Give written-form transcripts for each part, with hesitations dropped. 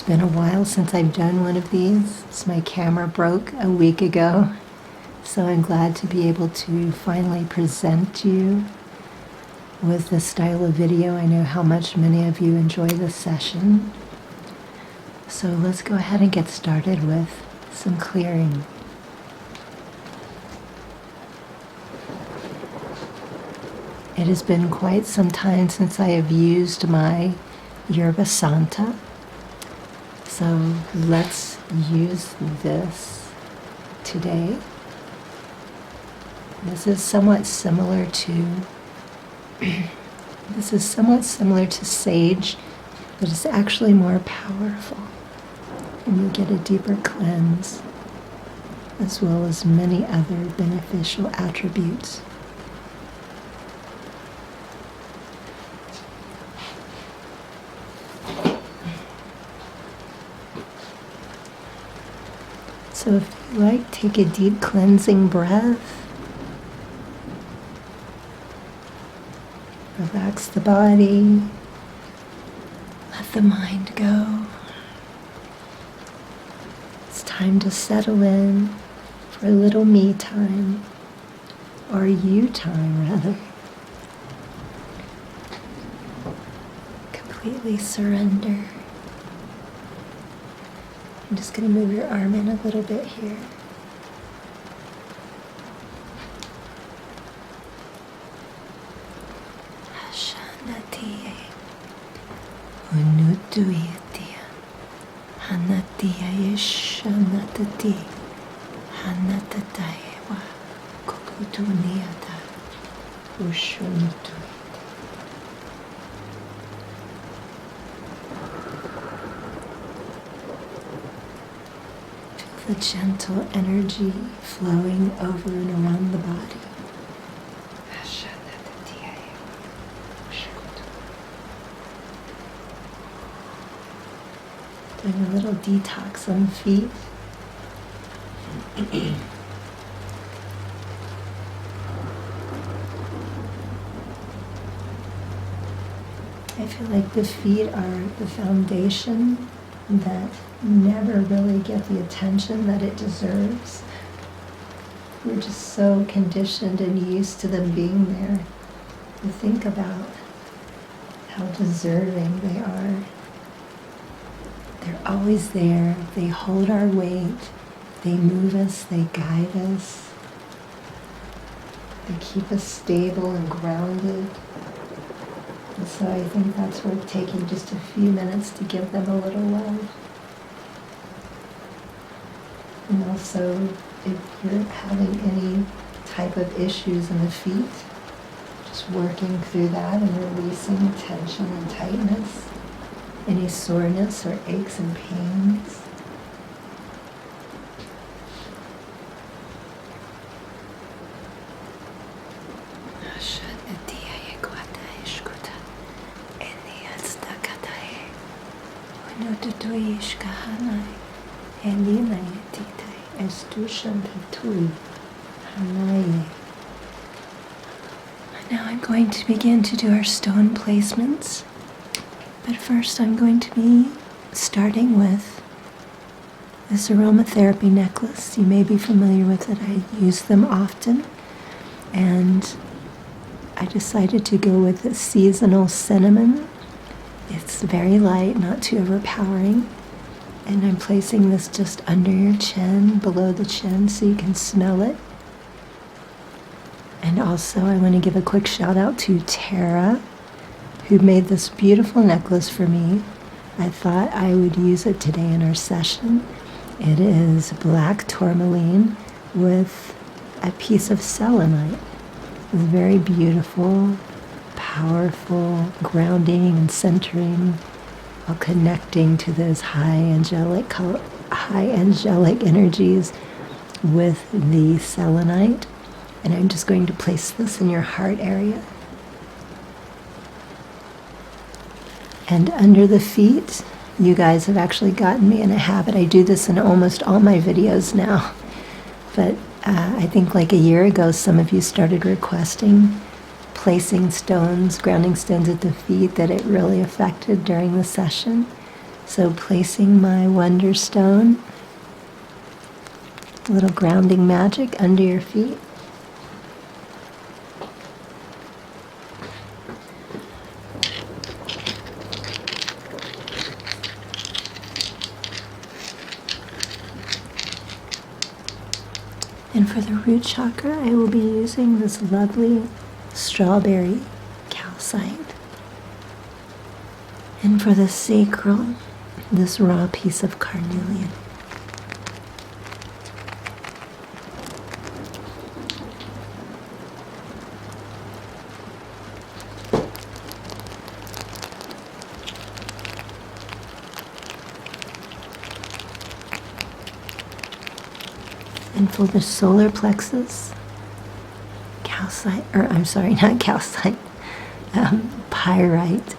been a while since I've done one of these. So my camera broke a week ago. So I'm glad to be able to finally present you with this style of video. I know how much many of you enjoy this session. So let's go ahead and get started with some clearing. It has been quite some time since I have used my Yerba Santa. So let's use this today. This is somewhat similar to sage, but it's actually more powerful. And you get a deeper cleanse, as well as many other beneficial attributes. So if you like, take a deep cleansing breath. Relax the body. Let the mind go. It's time to settle in for a little me time, or you time rather. Completely surrender. I'm just going to move your arm in a little bit here. Hashanatiye, unutuitia, hanatia yeshanatati, hanatatayewa, kokutuniata, ushunutui. The gentle energy flowing over and around the body. Doing a little detox on the feet. I feel like the feet are the foundation that never really get the attention that it deserves. We're just so conditioned and used to them being there. To think about how deserving they are. They're always there. They hold our weight. They move us. They guide us. They keep us stable and grounded. And so I think that's worth taking just a few minutes to give them a little love. And also, if you're having any type of issues in the feet, just working through that and releasing tension and tightness, any soreness or aches and pains. Now I'm going to begin to do our stone placements, but first I'm going to be starting with this aromatherapy necklace. You may be familiar with it. I use them often, and I decided to go with the seasonal cinnamon. It's very light, not too overpowering. And I'm placing this just under your chin, below the chin, so you can smell it. And also I want to give a quick shout out to Tara, who made this beautiful necklace for me. I thought I would use it today in our session. It is black tourmaline with a piece of selenite. It's very beautiful, powerful, grounding and centering, while connecting to those high angelic energies with the selenite. And I'm just going to place this in your heart area. And under the feet, you guys have actually gotten me in a habit. I do this in almost all my videos now. But I think like a year ago, some of you started requesting placing stones, grounding stones at the feet that it really affected during the session. So placing my Wonderstone, a little grounding magic under your feet. And for the root chakra, I will be using this lovely strawberry calcite. And for the sacral, this raw piece of carnelian. And for the solar plexus, calcite, or I'm sorry, not calcite, pyrite.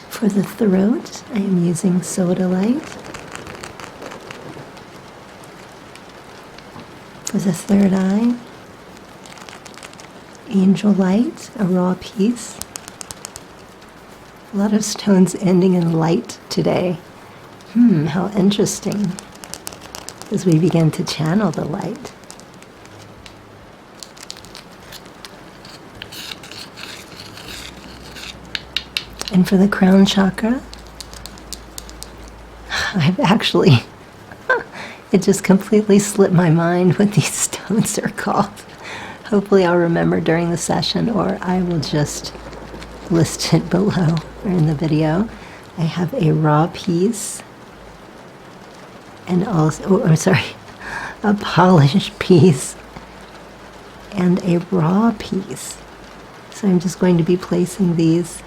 For the throat, I am using sodalite. For the third eye, angel light, a raw piece. A lot of stones ending in light today. How interesting, as we begin to channel the light. And for the crown chakra, I've actually, it just completely slipped my mind what these stones are called. Hopefully I'll remember during the session, or I will just list it below or in the video. I have a raw piece and also, a polished piece and a raw piece. So I'm just going to be placing these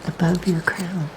above your crown.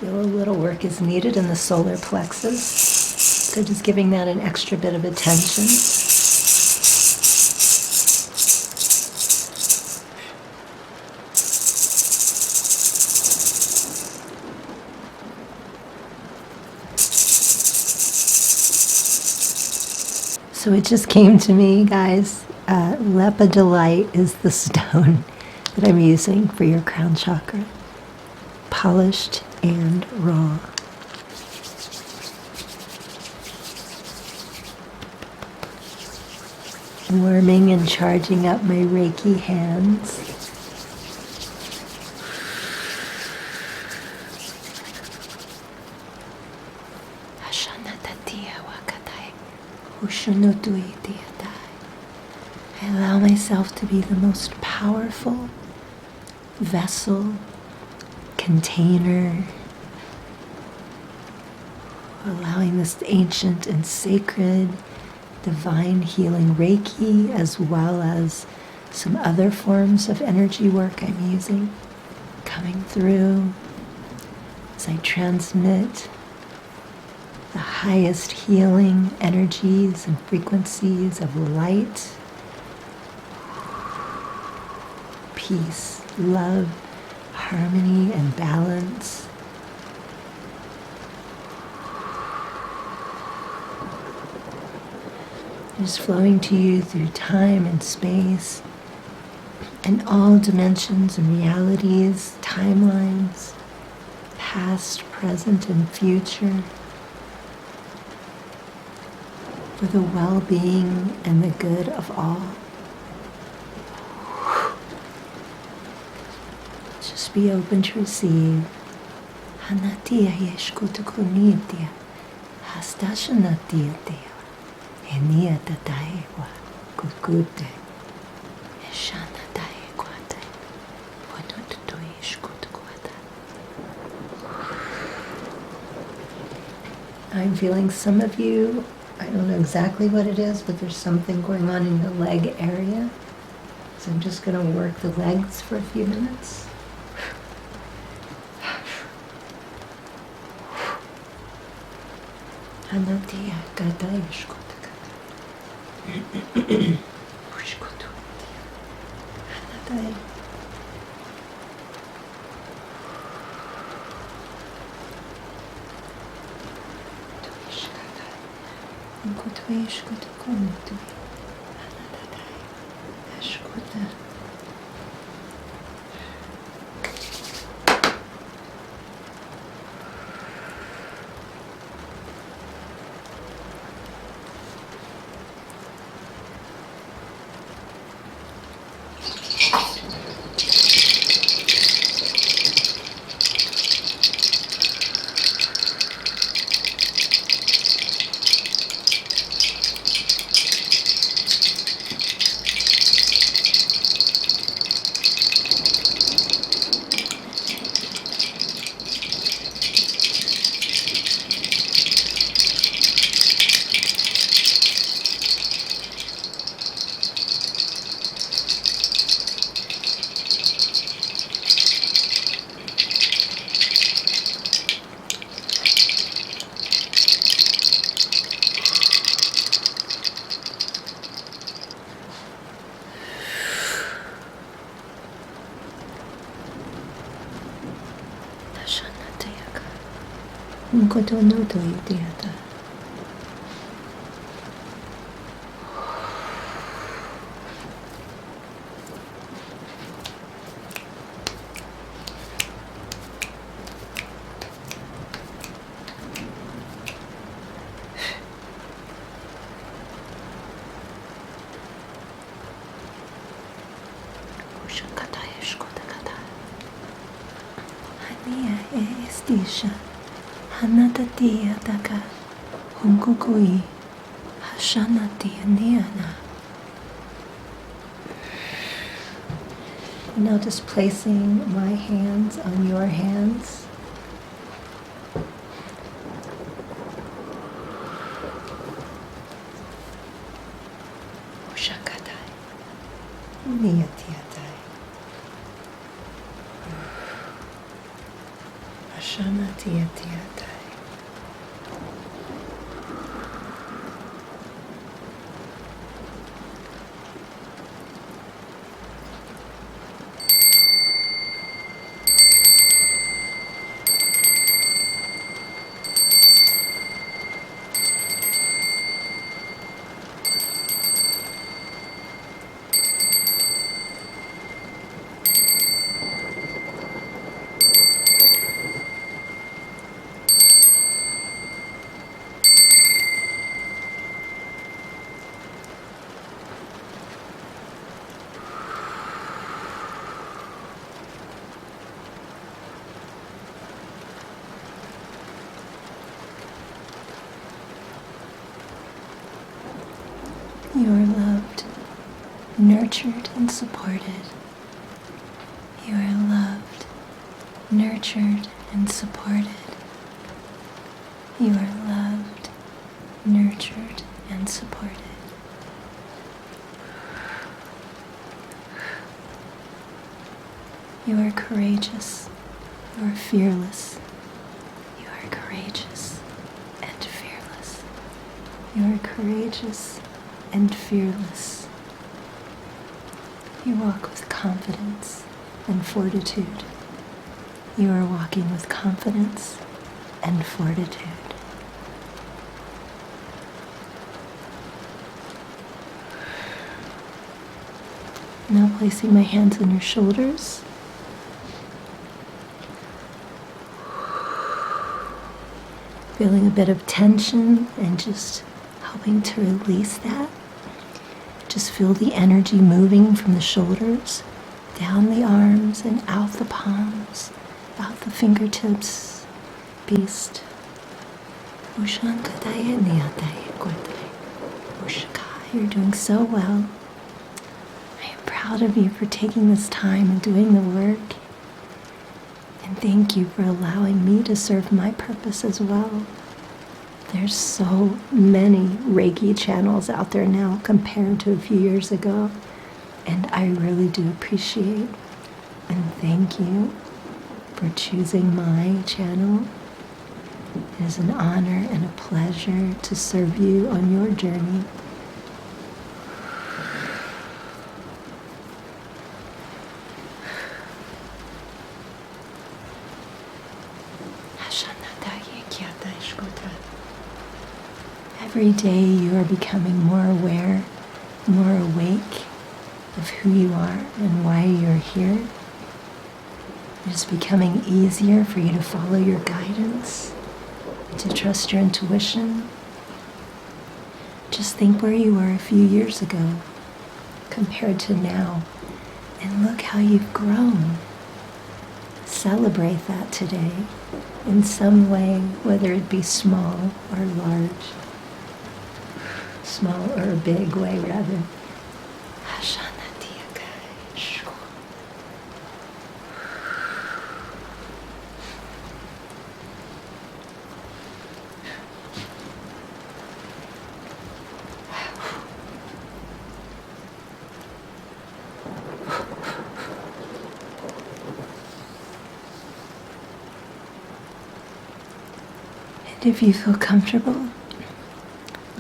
Feel a little work is needed in the solar plexus, so just giving that an extra bit of attention. So it just came to me, guys, lepidolite is the stone that I'm using for your crown chakra. Polished and raw. Warming and charging up my Reiki hands. I allow myself to be the most powerful vessel, container, allowing this ancient and sacred divine healing Reiki, as well as some other forms of energy work I'm using, coming through as I transmit the highest healing energies and frequencies of light, peace, love, harmony, and balance. Just flowing to you through time and space and all dimensions and realities, timelines, past, present, and future, for the well-being and the good of all. Just be open to receive. Hanatia yeshkutukunitya, hastashanatya deva, enia tataewa, kukute, eshana taekwate, wanututu yeshkutukwata. I'm feeling some of you, I don't know exactly what it is, but there's something going on in your leg area. So I'm just going to work the legs for a few minutes. Anatia kata ishkota kata. Ushkotu. Anatai. Tuishkata. Nkotwe ishkota kontu. Anatai. Ashkota. Nkotonoto itiata. Ushakata eshkota kata. Hania estisha. Hanatatia taka hunkukui hashanatia niana. Now just placing my hands on your hands. Ushakatai. Niatiatai. Hashanatiatiatai. nurtured and supported. You are loved, nurtured and supported. You are loved, nurtured and supported. You are courageous. You are fearless. You are courageous and fearless. You are courageous and fearless. You walk with confidence and fortitude. You are walking with confidence and fortitude. Now placing my hands on your shoulders. Feeling a bit of tension and just helping to release that. Just feel the energy moving from the shoulders, down the arms and out the palms, out the fingertips. Beast. You're doing so well. I am proud of you for taking this time and doing the work. And thank you for allowing me to serve my purpose as well. There's so many Reiki channels out there now compared to a few years ago. And I really do appreciate and thank you for choosing my channel. It is an honor and a pleasure to serve you on your journey. Every day you are becoming more aware, more awake of who you are and why you're here. It is becoming easier for you to follow your guidance, to trust your intuition. Just think where you were a few years ago compared to now, and look how you've grown. Celebrate that today in some way, whether it be small or large. Small or a big way, rather. And if you feel comfortable,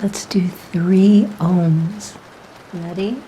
let's do 3 ohms. Ready?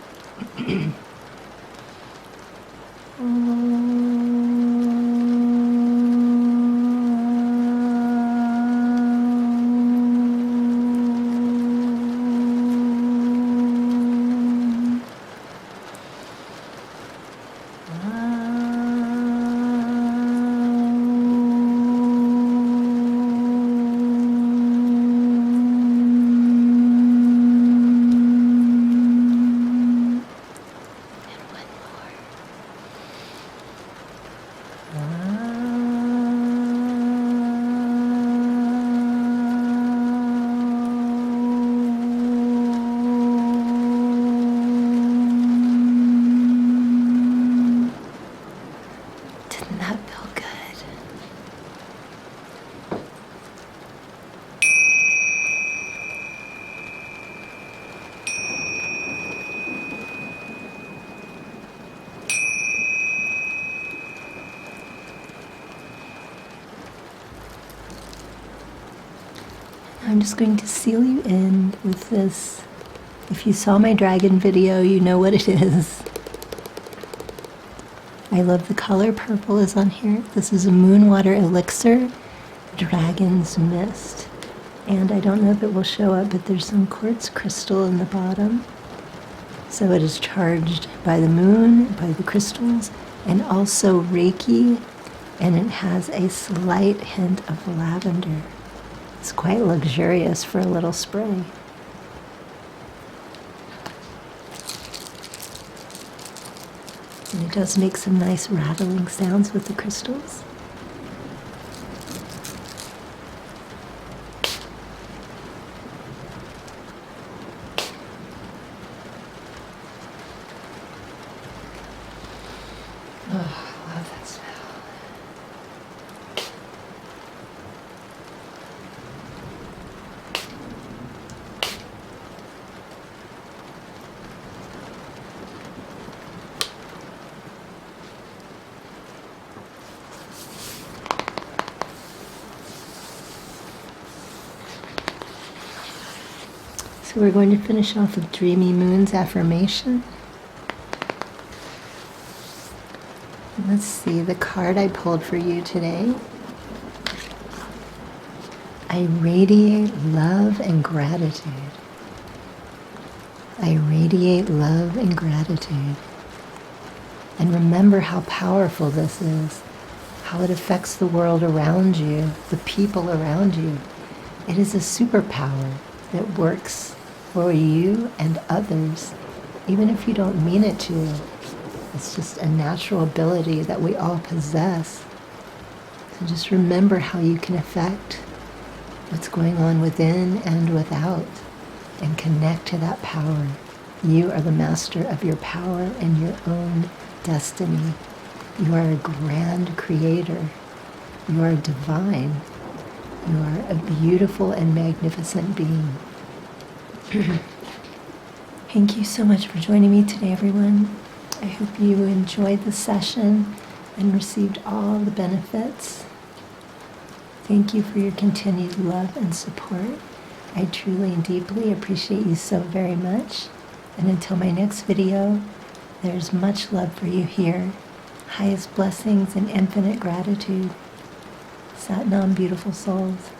I'm just going to seal you in with this. If you saw my dragon video, you know what it is. I love the color. Purple is on here. This is a moon water elixir, dragon's mist. And I don't know if it will show up, but there's some quartz crystal in the bottom. So it is charged by the moon, by the crystals, and also Reiki, and it has a slight hint of lavender. It's quite luxurious for a little spray. And it does make some nice rattling sounds with the crystals. So we're going to finish off with Dreamy Moon's affirmation. Let's see, the card I pulled for you today. I radiate love and gratitude. I radiate love and gratitude. And remember how powerful this is, how it affects the world around you, the people around you. It is a superpower that works for you and others, even if you don't mean it to. It's just a natural ability that we all possess. So just remember how you can affect what's going on within and without, and connect to that power. You are the master of your power and your own destiny. You are a grand creator. You are divine. You are a beautiful and magnificent being. Thank you so much for joining me today, everyone. I hope you enjoyed the session and received all the benefits. Thank you for your continued love and support. I truly and deeply appreciate you so very much. And until my next video, there's much love for you here. Highest blessings and infinite gratitude. Sat Nam, beautiful souls.